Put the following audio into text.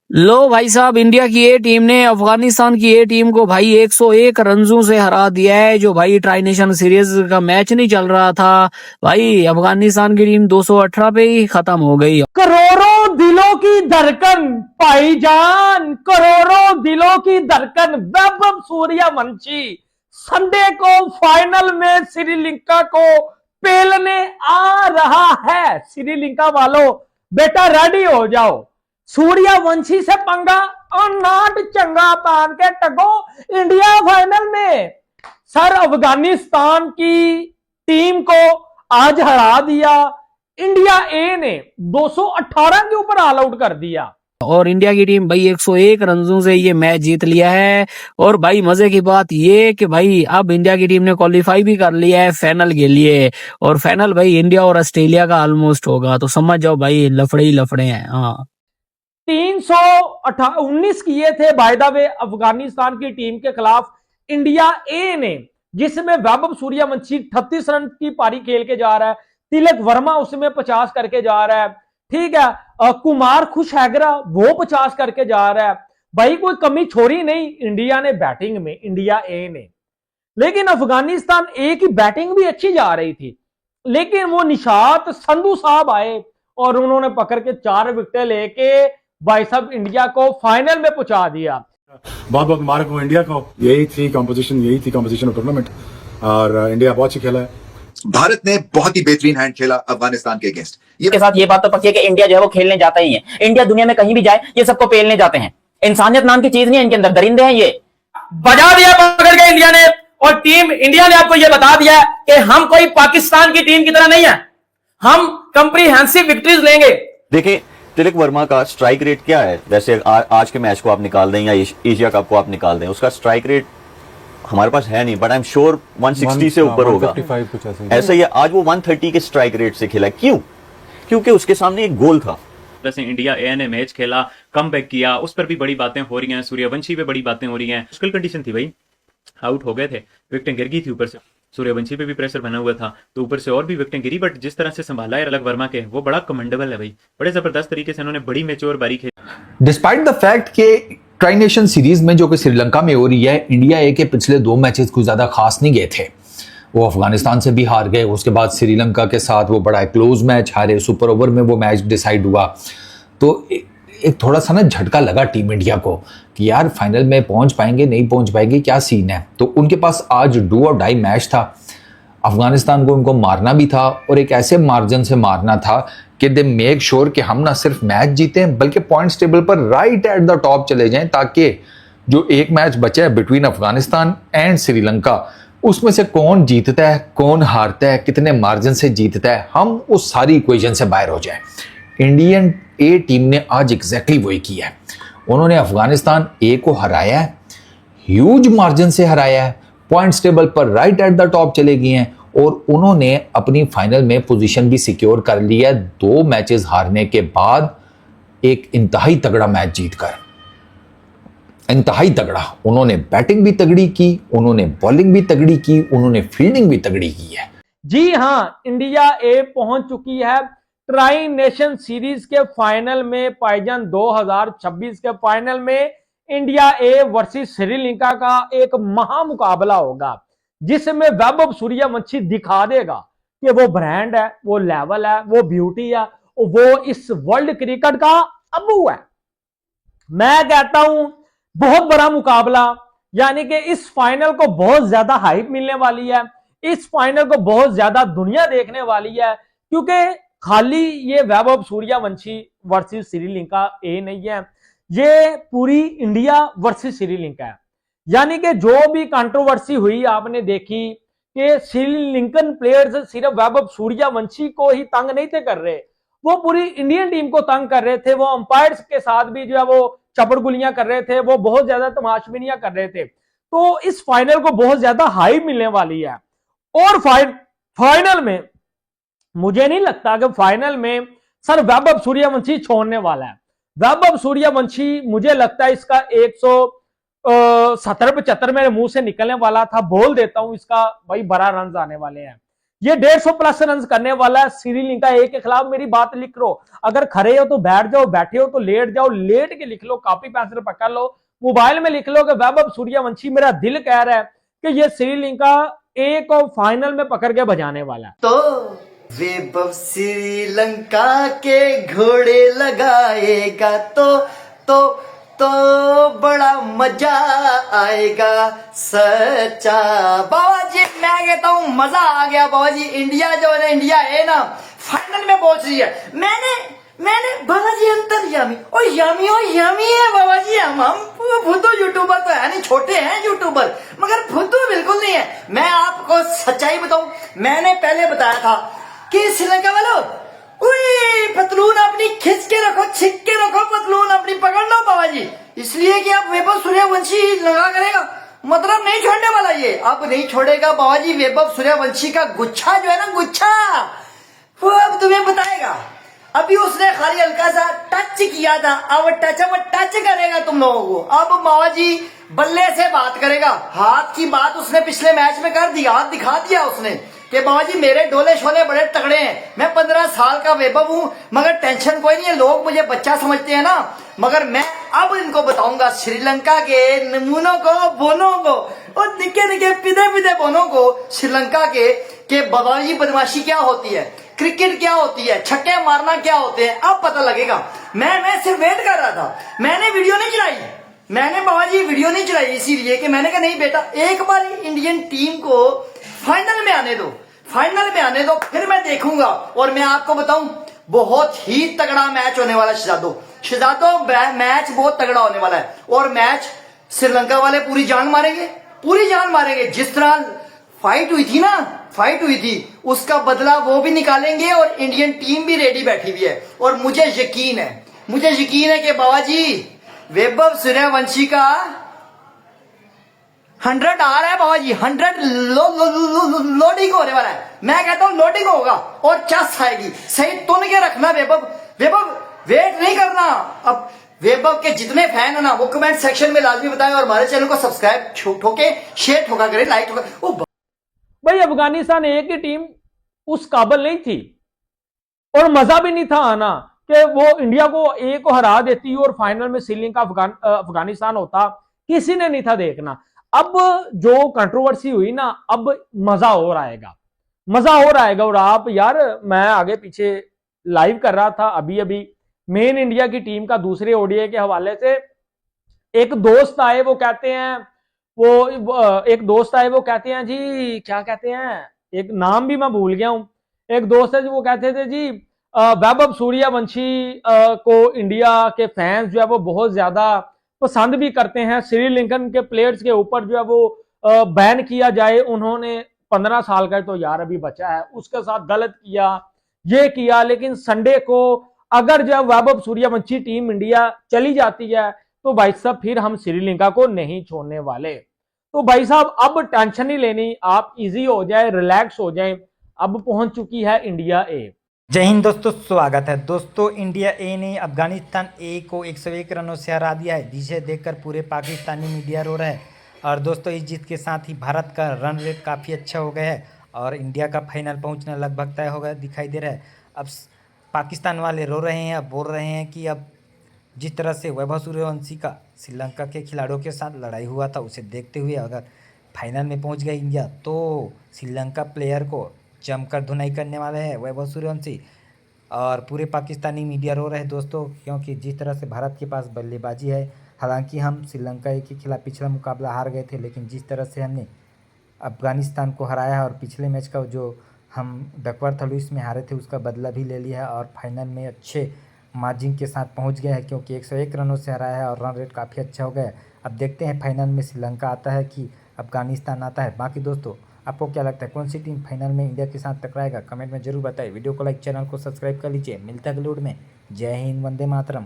लो भाई साहब, इंडिया की ए टीम ने अफगानिस्तान की ए टीम को भाई 101 रनों से हरा दिया है। जो भाई ट्राई नेशन सीरीज का मैच नहीं चल रहा था, भाई अफगानिस्तान की टीम 218 पे ही खत्म हो गई। करोड़ों दिलों की धड़कन भाईजान, करोड़ों दिलों की धड़कन वैभव सूर्यवंशी संडे को फाइनल में श्रीलंका को पेलने आ रहा है। श्रीलंका वालों बेटा रेडी हो जाओ, सूर्यवंशी से पंगा और नाट चंगा पान के टगो इंडिया फाइनल में। सर अफगानिस्तान की टीम को आज हरा दिया, इंडिया ए ने 218 के ऊपर ऑल आउट कर दिया और इंडिया की टीम भाई 101 रनों से ये मैच जीत लिया है। और भाई मजे की बात ये कि भाई अब इंडिया की टीम ने क्वालिफाई भी कर लिया है फाइनल के लिए। और फाइनल भाई इंडिया और ऑस्ट्रेलिया का ऑलमोस्ट होगा, तो समझ जाओ भाई लफड़े ही लफड़े हैं। हाँ, 319 किए थे बाय द वे अफगानिस्तान की टीम के खिलाफ इंडिया ए ने, जिसमें वैभव सूर्यवंशी 38 रन की पारी खेल के जा रहा है, तिलक वर्मा उसमें 50 करके जा रहा है, ठीक है, कुमार खुशहगरा वो 50 करके जा रहा है। भाई कोई कमी छोड़ी नहीं इंडिया ने बैटिंग में, इंडिया ए ने। लेकिन अफगानिस्तान ए की बैटिंग भी अच्छी जा रही थी, लेकिन वो निशात संधू साहब आए और उन्होंने पकड़ के 4 विकेट लेके भाई साहब इंडिया को फाइनल में पहुंचा दिया। बहुत बहुत मुबारक हो इंडिया को। यही थी कंपोजिशन ऑफ टूर्नामेंट और इंडिया बहुत अच्छी खेला है। भारत ने बहुत ही बेहतरीन हैंड खेला अफगानिस्तान के अगेंस्ट। के साथ ये बात तो पक्की है कि इंडिया जो है वो खेलने जाता ही है। इंडिया दुनिया में कहीं भी जाए ये सबको पेलने जाते हैं। इंसानियत नाम की चीज नहीं है इनके अंदर, दरिंदे हैं ये। बजा दिया पकड़ के इंडिया ने, और टीम इंडिया ने आपको ये बता दिया कि हम कोई पाकिस्तान की टीम की तरह नहीं है, हम कंप्रीहेंसिव विक्ट्रीज लेंगे। देखिए तिलक वर्मा का स्ट्राइक रेट क्या है? वैसे आज के मैच को आप निकाल दें या एशिया कप को आप निकाल दें, उसका स्ट्राइक रेट हमारे पास है नहीं, बट आई एम श्योर 160 से ऊपर होगा। ऐसा ही है, आज वो 130 के स्ट्राइक रेट से खेला। क्यों? क्योंकि उसके सामने एक गोल था। जैसे इंडिया ए ने मैच खेला, कमबैक किया, उस पर भी बड़ी बातें हो रही हैं, सूर्यवंशी पे बड़ी बातें हो रही हैं। मुश्किल कंडीशन थी भाई, आउट हो गए थे, विकेटें गिर गई थी, ऊपर से सूर्यवंशी पे भी प्रेशर बना हुआ था, तो ऊपर से और भी विकेटें गिरी। बट जिस तरह से संभाला है तिलक वर्मा के, वो बड़ा कमेंडेबल है भाई। बड़े जबरदस्त तरीके से उन्होंने बड़ी मैच्योर बारी खेली। डिस्पाइट द फैक्ट के ट्राई नेशन सीरीज में जो कि श्रीलंका में हो रही है, इंडिया ए के पिछले 2 मैचेस कुछ ज्यादा खास नहीं गए थे। वो अफगानिस्तान से भी हार गए, उसके बाद श्रीलंका के साथ वो बड़ा क्लोज मैच हारे, सुपर ओवर में वो मैच डिसाइड हुआ। तो एक थोड़ा सा ना झटका लगा टीम इंडिया को कि यार फाइनल में पहुंच पाएंगे नहीं पहुंच पाएंगे, क्या सीन है। तो उनके पास आज डू और डाई मैच था। अफगानिस्तान को उनको मारना भी था और एक ऐसे मार्जिन से मारना था कि दे मेक श्योर कि हम ना सिर्फ मैच जीतें बल्कि पॉइंट्स टेबल पर राइट एट द टॉप चले जाएं, ताकि जो एक मैच बचा है बिटवीन अफगानिस्तान एंड श्रीलंका, उसमें से कौन जीतता है कौन हारता है कितने मार्जिन से जीतता है, हम उस सारी इक्वेशन से बाहर हो जाएं। इंडियन ए टीम ने आज एग्जैक्टली वही किया है। उन्होंने अफगानिस्तान ए को हराया है, ह्यूज मार्जिन से हराया है, पॉइंट्स टेबल पर राइट एट द टॉप चले गए हैं और उन्होंने अपनी फाइनल में पोजीशन भी सिक्योर कर लिया 2 मैचेस हारने के बाद, एक इंतहाई तगड़ा मैच जीतकर। इंतहाई तगड़ा, उन्होंने बैटिंग भी तगड़ी की, उन्होंने बॉलिंग भी तगड़ी की, उन्होंने फील्डिंग भी तगड़ी की है। जी हां, इंडिया ए पहुंच चुकी है ट्राई नेशन सीरीज के फाइनल में। पाईजान 2026 के फाइनल में इंडिया ए वर्सेस श्रीलंका का एक महामुकाबला होगा, जिसमें वैभव सूर्यवंशी दिखा देगा कि वो ब्रांड है, वो लेवल है, वो ब्यूटी है, वो इस वर्ल्ड क्रिकेट का अबू है। मैं कहता हूं बहुत बड़ा मुकाबला, यानी कि इस फाइनल को बहुत ज्यादा हाइप मिलने वाली है, इस फाइनल को बहुत ज्यादा दुनिया देखने वाली है, क्योंकि खाली ये वैभव सूर्यवंशी वर्सेस श्रीलंका ए नहीं है, ये पूरी इंडिया वर्सेस श्रीलंका है। यानी कि जो भी कंट्रोवर्सी हुई आपने देखी कि श्रीलंकन प्लेयर्स सिर्फ वैभव सूर्यवंशी को ही तंग नहीं थे कर रहे, वो पूरी इंडियन टीम को तंग कर रहे थे, वो अंपायर्स के साथ भी जो है वो चपड़गुलियां कर रहे थे, वो बहुत ज्यादा तमाशबिनियां कर रहे थे। तो इस फाइनल को बहुत ज्यादा हाइप मिलने वाली है। और फाइनल में मुझे नहीं लगता कि फाइनल में सर वैभव सूर्यवंशी छोड़ने वाला है। वैभव सूर्यवंशी मुझे लगता है इसका 170-75 मेरे मुंह से निकलने वाला था, बोल देता हूं इसका भाई 12 रन आने वाले हैं, ये 150 प्लस रन करने वाला है श्रीलंका ए के खिलाफ। मेरी बात लिख लो, अगर खड़े हो तो बैठ जाओ, बैठे हो तो लेट जाओ, लेट के लिख लो, कॉपी पेंसिल पकड़ लो, मोबाइल में लिख लो कि वैभव सूर्यवंशी, मेरा दिल कह रहा है कि ये श्रीलंका ए को फाइनल में पकड़ के बजाने वाला है। तो वैभव श्रीलंका के घोड़े लगाएगा तो बड़ा मजा आएगा सच्चा। बाबा जी मैं कहता हूँ मजा आ गया बाबा जी। इंडिया जो है ना, इंडिया है ना फाइनल में पहुंच रही है। मैंने बाबा जी अंतर्यामी ओ यामी है बाबा जी। हम फुद्दू यूट्यूबर तो है नहीं, छोटे हैं यूट्यूबर मगर फुद्दू बिल्कुल नहीं है। मैं आपको सच्चाई बताऊं, मैंने पहले बताया था कि श्रीलंका वालों पतलून अपनी खिंच के रखो, छिक के रखो, पतलून अपनी पकड़ लो बाबा जी, इसलिए कि अब वैभव सूर्यवंशी लगा करेगा, मतलब नहीं छोड़ने वाला ये, अब नहीं छोड़ेगा बाबा जी। वैभव सूर्यवंशी का गुच्छा जो है ना, गुच्छा वो अब तुम्हें बताएगा। अभी उसने खाली हल्का सा टच किया था, अब टच करेगा तुम लोगों को। अब बाबा जी बल्ले से बात करेगा। हाथ की बात उसने पिछले मैच में कर दी, हाथ दिखा दिया उसने कि बाबा जी मेरे डोले शोले बड़े तगड़े हैं, मैं 15 साल का वैभव हूं, मगर टेंशन कोई नहीं है, लोग मुझे बच्चा समझते हैं ना, मगर मैं अब इनको बताऊंगा श्रीलंका के नमूनों को, बोनों को, और निके पिदे बोनों को श्रीलंका के बाबा जी बदमाशी क्या होती है, क्रिकेट क्या होती है, छक्के मारना क्या होते हैं, अब पता लगेगा। मैं सिर्फ वेट कर रहा था, मैंने वीडियो नहीं चलाई, मैंने बाबा जी वीडियो नहीं चलाई इसीलिए कि मैंने कहा नहीं बेटा एक बार इंडियन टीम को फाइनल में आने दो, फिर मैं देखूंगा। और मैं आपको बताऊं बहुत ही तगड़ा मैच होने वाला शहजादों मैच बहुत तगड़ा होने वाला है। और मैच श्रीलंका वाले पूरी जान मारेंगे। जिस तरह फाइट हुई थी उसका बदला वो भी निकालेंगे और इंडियन टीम भी रेडी बैठी हुई है। और मुझे यकीन है कि बाबा जी वैभव सूर्यवंशी का 100 आ रहा है बाबा जी, 100 लोडिंग होने वाला है। मैं कहता हूं लोडिंग होगा और चस आएगी। सही तुन के रखना वैभव वेट नहीं करना। अब वैभव के जितने फैन है ना वो कमेंट सेक्शन में लाजमी बताएं और हमारे चैनल को सब्सक्राइब ठोके, शेयर ठोका करें, लाइक ठोका। भाई अफगानिस्तान एक ही टीम उस काबिल नहीं थी और मजा भी नहीं था आना कि वो इंडिया को एक को हरा देती और फाइनल में श्रीलंका अफगानिस्तान होता, किसी ने नहीं था देखना। अब जो कंट्रोवर्सी हुई ना, अब मजा और आएगा। और आप यार मैं आगे पीछे लाइव कर रहा था अभी मेन इंडिया की टीम का दूसरे ओडीआई के हवाले से। एक दोस्त आए वो कहते हैं जी, क्या कहते हैं, एक नाम भी मैं भूल गया हूं। एक दोस्त है जी, वो कहते थे जी वैभव सूर्यवंशी को इंडिया के फैंस जो है वो बहुत ज्यादा पसंद भी करते हैं। श्रीलंकन के प्लेयर्स के ऊपर जो है वो बैन किया जाए, उन्होंने 15 साल का तो यार अभी बचा है, उसके साथ गलत किया, लेकिन संडे को अगर जो वैभव सूर्यवंशी टीम इंडिया चली जाती है तो भाई साहब फिर हम श्रीलंका को नहीं छोड़ने वाले। तो भाई साहब अब टेंशन नहीं लेनी, आप इजी हो जाए, रिलैक्स हो जाए। अब पहुंच चुकी है इंडिया ए। जय हिंद दोस्तों, स्वागत है दोस्तों। इंडिया ए ने अफगानिस्तान ए को 101 रनों से हरा दिया है, जिसे देखकर पूरे पाकिस्तानी मीडिया रो रहा है। और दोस्तों इस जीत के साथ ही भारत का रन रेट काफ़ी अच्छा हो गया है और इंडिया का फाइनल पहुंचना लगभग तय हो गया दिखाई दे रहा है। अब पाकिस्तान वाले रो रहे हैं, अब बोल रहे हैं कि अब जिस तरह से वैभव सूर्यवंशी का श्रीलंका के खिलाड़ियों के साथ लड़ाई हुआ था, उसे देखते हुए अगर फाइनल में पहुंच गया इंडिया तो श्रीलंका प्लेयर को जमकर धुनाई करने वाले हैं वैभव सूर्यवंशी। और पूरे पाकिस्तानी मीडिया रो रहे हैं दोस्तों, क्योंकि जिस तरह से भारत के पास बल्लेबाजी है, हालांकि हम श्रीलंका के खिलाफ पिछला मुकाबला हार गए थे, लेकिन जिस तरह से हमने अफगानिस्तान को हराया और पिछले मैच का जो हम डकवर्थ लुईस में हारे थे उसका बदला भी ले लिया है और फाइनल में अच्छे मार्जिन के साथ पहुंच गया है, क्योंकि 101 रनों से हराया है और रन रेट काफ़ी अच्छा हो गया है। अब देखते हैं फाइनल में श्रीलंका आता है कि अफगानिस्तान आता है। बाकी दोस्तों आपको क्या लगता है, कौन सी टीम फाइनल में इंडिया के साथ टकराएगा, कमेंट में जरूर बताइए। वीडियो को लाइक, चैनल को सब्सक्राइब कर लीजिए। मिलता है अगले वीडियो में। जय हिंद, वंदे मातरम।